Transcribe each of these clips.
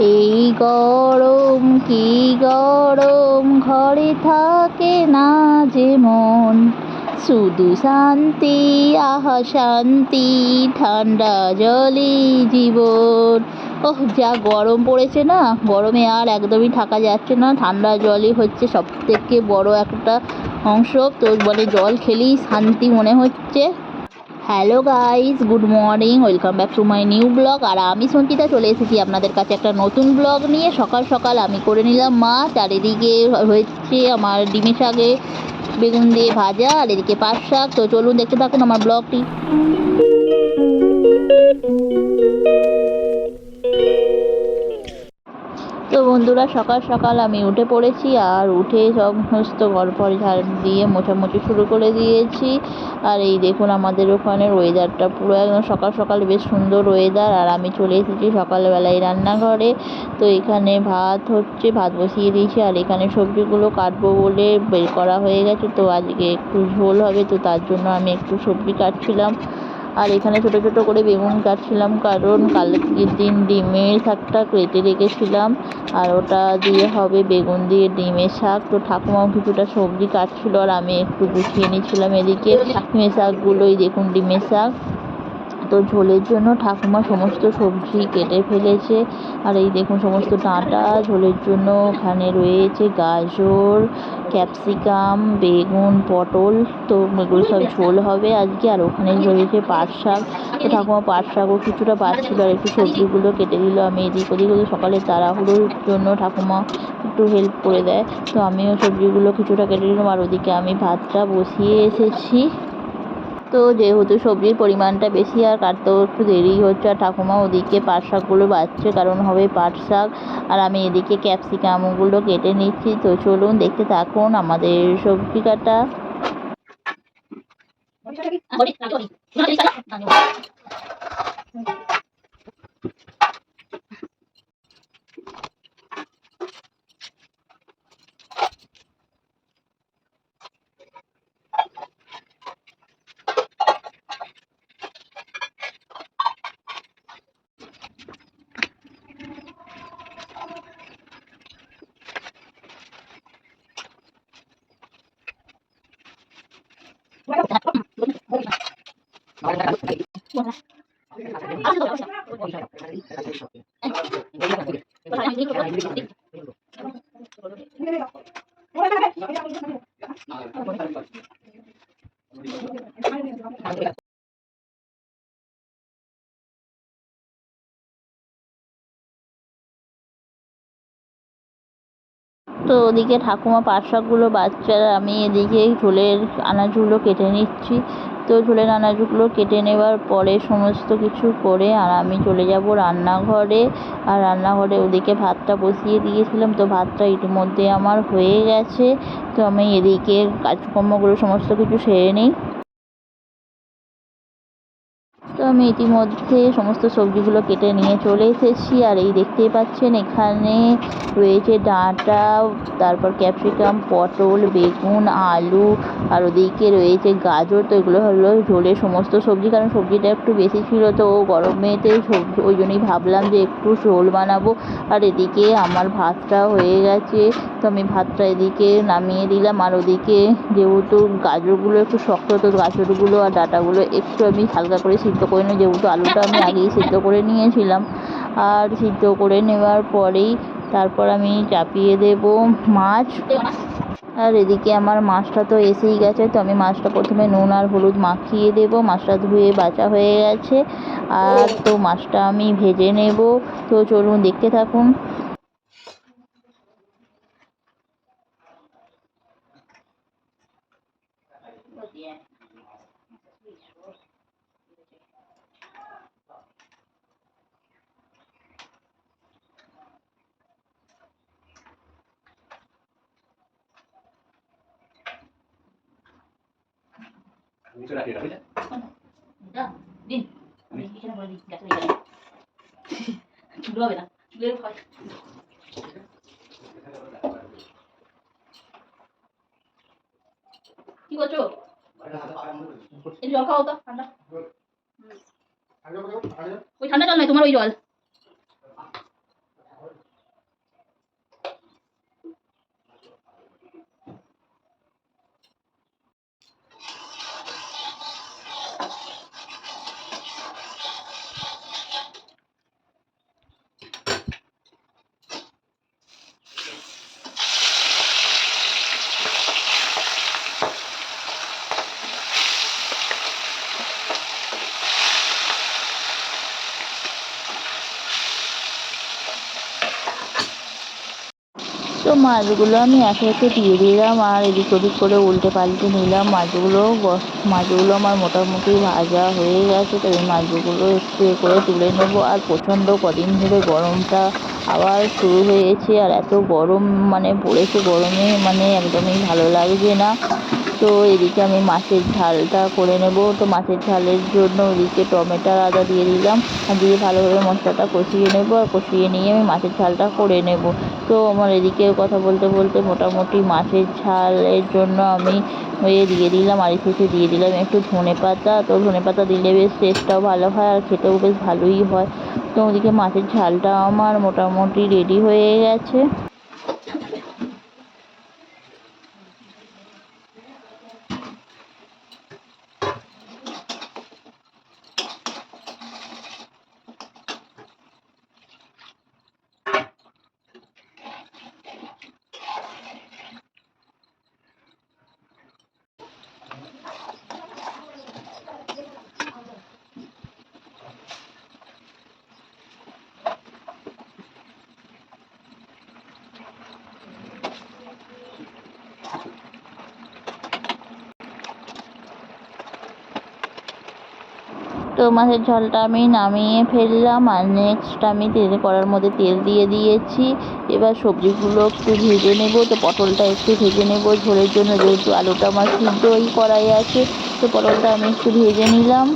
এই গরম কি গরম, ঘরে থাকে না যে মন, শুধু শান্তি আহা শান্তি, ঠান্ডা জলে জীবন। ওহ যা গরম পড়েছে না, গরমে আর একদমই থাকা যাচ্ছে না। ঠান্ডা জলই হচ্ছে সব থেকে বড় একটা অংশ, তো মানে জল খেলেই শান্তি মনে হচ্ছে। Hello guys, good morning, welcome back to my new blog. আর আমি সঞ্চিতা চলে এসেছি আপনাদের কাছে একটা নতুন ব্লগ নিয়ে। সকাল সকাল আমি করে নিলাম মাছ, আর এদিকে হচ্ছে আমার ডিমের শাকে বেগুন দিয়ে ভাজা, আর এদিকে পাট শাক। তো চলুন দেখতে থাকুন আমার ব্লগটি। তো বন্ধুরা, সকাল সকাল আমি উঠে পড়েছি, আর উঠে সমস্ত ঘর ফর ঝাড় দিয়ে মোছামুছি শুরু করে দিয়েছি। আর এই দেখুন আমাদের ওখানের ওয়েদারটা পুরো একদম সকাল সকাল বেশ সুন্দর ওয়েদার। আর আমি চলে এসেছি সকালবেলায় রান্নাঘরে। তো এখানে ভাত হচ্ছে, ভাত বসিয়ে দিয়েছি, আর এখানে সবজিগুলো কাটবো বলে বের করা হয়ে গেছে। তো আজকে একটু ঝোল হবে, তো তার জন্য আমি একটু সবজি কাটছিলাম। আর এখানে ছোটো ছোটো করে বেগুন কাটছিলাম, কারণ কালকের দিন ডিমের শাকটা কেটে রেখেছিলাম, আর ওটা দিয়ে হবে বেগুন দিয়ে ডিমের শাক। তো ঠাকুমাও কিছুটা সবজি কাটছিল, আর আমি একটু গুছিয়ে নিচ্ছিলাম এদিকে ডিমের শাকগুলোই। দেখুন ডিমের শাক, তো ঝোলের জন্য ঠাকুমা সমস্ত সবজি কেটে ফেলেছে। আর এই দেখুন সমস্ত ডাঁটা ঝোলের জন্য ওখানে রয়েছে গাজর, ক্যাপসিকাম, বেগুন, পটল। তো এগুলো সব ঝোল হবে আজকে। আর ওখানে রয়েছে পাট শাক, তো ঠাকুমা পাট শাকও কিছুটা পাচ্ছিল, আর একটু সবজিগুলো কেটে দিল। আমি এদিক ওদিক সকালে তাড়াহুড়োর জন্য ঠাকুমা একটু হেল্প করে দেয়, তো আমিও সবজিগুলো কিছুটা কেটে দিলাম। আর ওদিকে আমি ভাতটা বসিয়ে এসেছি। তো যেহেতু সবজির পরিমাণটা বেশি, আর কাটতেও একটু দেরি হচ্ছে, আর ঠাকুমা ওদিকে পাট শাকগুলো বাছছে, কারণ হবে পাট শাক। আর আমি এদিকে ক্যাপসিকামগুলো কেটে নিচ্ছি। তো চলুন দেখতে থাকুন আমাদের সবজি কাটা। তো ওদিকে ঠাকুমা পাট শাকগুলো বাচ্চা, আমি এদিকে ঝোলের আনাজগুলো কেটে নিচ্ছি। তো ঝোলের আনাজগুলো কেটে নেবার পরে সমস্ত কিছু করে আর আমি চলে যাব রান্নাঘরে। আর রান্নাঘরে ওদিকে ভাতটা বসিয়ে দিয়েছিলাম, তো ভাতটা ইতিমধ্যে আমার হয়ে গেছে। তো আমি এদিকে কাজকর্মগুলো সমস্ত কিছু সেরে নিই। তো আমি ইতিমধ্যে সমস্ত সবজিগুলো কেটে নিয়ে চলে এসেছি। আর এই দেখতেই পাচ্ছেন এখানে রয়েছে ডাঁটা, তারপর ক্যাপসিকাম, পটল, বেগুন, আলু, আর ওদিকে রয়েছে গাজর। তো এগুলো হলো ঝোলের সমস্ত সবজি, কারণ সবজিটা একটু বেশি ছিল, তো গরমেতে সবজি ওই জন্যই ভাবলাম যে একটু ঝোল বানাবো। আর এদিকে আমার ভাতটা হয়ে গেছে, তো আমি ভাতটা এদিকে নামিয়ে দিলাম। আর ওদিকে যেহেতু গাজরগুলো একটু শক্ত, তো গাজরগুলো আর ডাঁটাগুলো একটু আমি হালকা করে সিদ্ধ করে নিই, যেহেতু আলুটা আমি আগেই সিদ্ধ করে নিয়েছিলাম। আর সিদ্ধ করে নেওয়ার পরেই তারপর আমি চাপিয়ে দেব মাছ। আর এদিকে আমার মাছটা তো এসেই গেছে, তো আমি মাছটা প্রথমে নুন আর হলুদ মাখিয়ে দেব। মাছটা ধুয়ে বাছা হয়ে গেছে, আর তো মাছটা আমি ভেজে নেব। তো চলুন দেখতে থাকুন। কি করছো? জল খাও তো ঠান্ডা। ওই ঠান্ডা জল নয়, তোমার ওই জল। তো মাছগুলো আমি একে একে দিয়ে দিলাম আর এদিক ওদিক করে উল্টে পাল্টে নিলাম। মাছগুলো আমার মোটামুটি ভাজা হয়ে গেছে। তো এই মাছগুলো একটু করে তুলে নেব। আর প্রচণ্ড কদিন ধরে গরমটা আবার শুরু হয়েছে, আর এত গরম মানে পড়েছে, গরমে মানে একদমই ভালো লাগছে না। তো এদিকে আমি মাছের ঝালটা করে নেব। তো মাছের ঝালের জন্য ওদিকে টমেটো আর আদা দিয়ে দিলাম, আর দিয়ে ভালোভাবে মশলাটা কষিয়ে নেব। আর কষিয়ে নিয়ে আমি মাছের ঝালটা করে নেব। তো আমার এদিকে কথা বলতে বলতে মোটামুটি মাছের ঝালের জন্য আমি দিয়ে দিলাম, আর শেষে দিয়ে দিলাম একটু ধনেপাতা। তো ধনেপাতা দিলে বেশ টেস্টটাও ভালো হয় আর খেতেও বেশ ভালোই হয়। তো ওদিকে মাছের ঝালটা আমার মোটামুটি রেডি হয়ে গেছে। তো মাছের ঝালটা আমি নামিয়ে ফেললাম, আর নেক্সট আমি কড়ার মধ্যে তেল দিয়ে দিয়েছি। এবার সবজিগুলো একটু ভেজে নেব। তো পটলটা একটু ভেজে নেব ঝোলের জন্য, যেহেতু আলুটা আমার সিদ্ধই করাই আছে। তো পটলটা আমি একটু ভেজে নিলাম।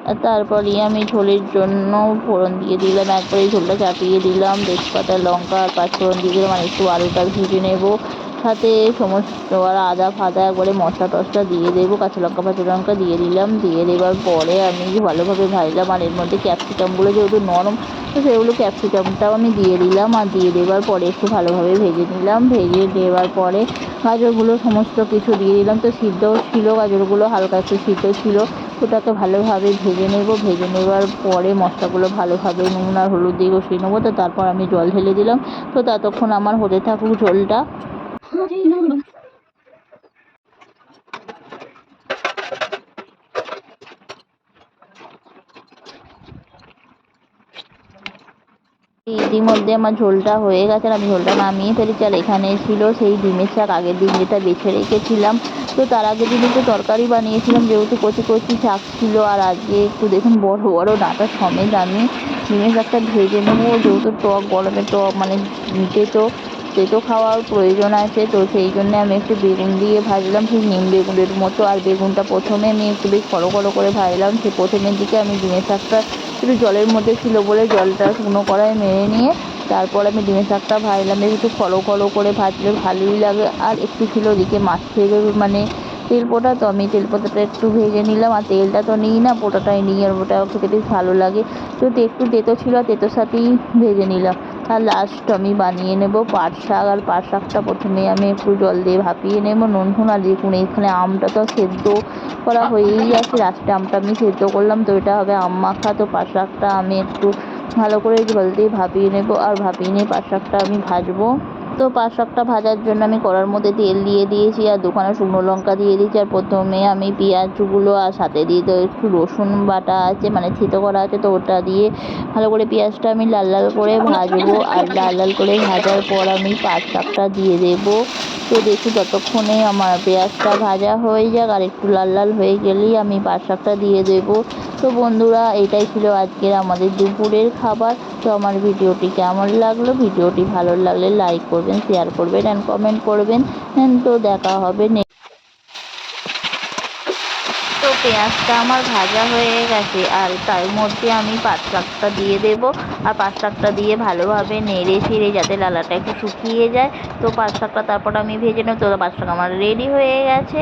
আর তারপরে আমি ঝোলের জন্য ফোড়ন দিয়ে দিলাম, একবারে ঝোলটা চাপিয়ে দিলাম, তেজপাতা লঙ্কা আর পাঁচফোড়ন দিয়ে দিলাম। আর একটু আলুটা ভেজে নেব, সাথে সমস্ত আর আদা ফাদা একবারে মশলা টশলা দিয়ে দেবো, কাঁচা লঙ্কা দিয়ে দিলাম। দিয়ে দেওয়ার পরে আমি ভালোভাবে ভাজলাম। আর এর মধ্যে ক্যাপসিকামগুলো যেহেতু নরম, তো সেগুলো ক্যাপসিকামটাও আমি দিয়ে দিলাম। আর দিয়ে দেওয়ার পরে একটু ভালোভাবে ভেজে নিলাম। ভেজে দেওয়ার পরে গাজরগুলো সমস্ত কিছু দিয়ে দিলাম। তো সিদ্ধও ছিল, গাজরগুলো হালকা একটু সিদ্ধ ছিল। ওটাকে ভালোভাবে ভেজে নেব। ভেজে নেওয়ার পরে মশলাগুলো ভালোভাবে নুন আর হলুদ দিয়ে কষিয়ে নেবো। তো তারপর আমি জল ঢেলে দিলাম। তো ততক্ষণ আমার হতে থাকুক ঝোলটা। ইতিমধ্যে আমার ঝোলটা হয়ে গেছে, আর আমি ঝোলটা নামিয়ে ফেলেছি। আর এখানে ছিল সেই ডিমের শাক, আগের দিন যেটা বেছে রেখেছিলাম। তো তার আগের দিন একটু তরকারি বানিয়েছিলাম, যেহেতু কচি কচি শাক ছিল। আর আজকে একটু দেখুন বড় বড় ডাঁটা সমেত আমি ডিমের শাকটা ভেজে নেবো, যেহেতু টক গরমে টক মানে তেতো তেতো খাওয়ার প্রয়োজন আছে। তো সেই জন্য আমি একটু বেগুন দিয়ে ভাজলাম, ঠিক নিম বেগুনের মতো। আর বেগুনটা প্রথমে আমি একটু বেশ কড়ো কড়ো করে ভাজলাম। সে প্রথমের দিকে আমি ডিমের শাকটা একটু জলের মধ্যে ছিল বলে জলটা শুকনো কড়াই মেরে নিয়ে তারপর আমি ডিমের শাকটা ভাজলাম। বেশ একটু কড়ো কড়ো করে ভাজলে ভালোই লাগে। আর একটু ছিল ওদিকে মাছের মানে তেলপোটা, তো আমি তেলপোটাটা একটু ভেজে নিলাম। আর তেলটা তো নিই না, পোটাটাই নিই, আর ওটা খেতে বেশ ভালো লাগে। তো একটু তেতো ছিল, তেতোর সাথেই ভেজে নিলাম। আর লাস্ট আমি বানিয়ে নেব পাট শাক। আর পাট শাকটা প্রথমে আমি একটু জল দিয়ে ভাপিয়ে নেব, নুন ফুন আর দেখুন এখানে আমটা তো সেদ্ধ করা হয়েই আছে। লাস্টে আমটা আমি সেদ্ধ করলাম, তো এটা হবে আম মাখা। তো পাট শাকটা আমি একটু ভালো করে জল দিয়ে ভাপিয়ে নেব, আর ভাপিয়ে নিয়ে পাট শাকটা আমি ভাজবো। তো পাট শাকটা ভাজার জন্য আমি কড়ার মধ্যে তেল দিয়ে দিয়েছি, আর দুখানা শুকনো লঙ্কা দিয়ে দিয়েছি। আর প্রথমে আমি পেঁয়াজগুলো আর সাথে দিয়ে তো একটু রসুন বাটা আছে মানে থেতো করা আছে, তো ওটা দিয়ে ভালো করে পেঁয়াজটা আমি লাল লাল করে ভাজবো। আর লাল লাল করে ভাজার পর আমি পাট শাকটা দিয়ে দেবো। তো দেখি ততক্ষণে আমার পেঁয়াজটা ভাজা হয়ে যাক, আর একটু লাল লাল হয়ে গেলেই আমি পাট শাকটা দিয়ে দেবো। তো বন্ধুরা, এটাই ছিল আজকের আমাদের দুপুরের খাবার। তো আমার ভিডিওটি কেমন লাগলো, ভিডিওটি ভালো লাগলে লাইক করবেন, শেয়ার করবেন অ্যান্ড কমেন্ট করবেন। তো দেখা হবে তো পেঁয়াজটা আমার ভাজা হয়ে গেছে, আর তার মধ্যে আমি পাট শাকটা দিয়ে দেবো। আর পাট শাকটা দিয়ে ভালোভাবে নেড়ে চেড়ে যাতে লালাটা একটু শুকিয়ে যায়। তো পাট শাকটা তারপর আমি ভেজে নেব। তো পাট শাক আমার রেডি হয়ে গেছে।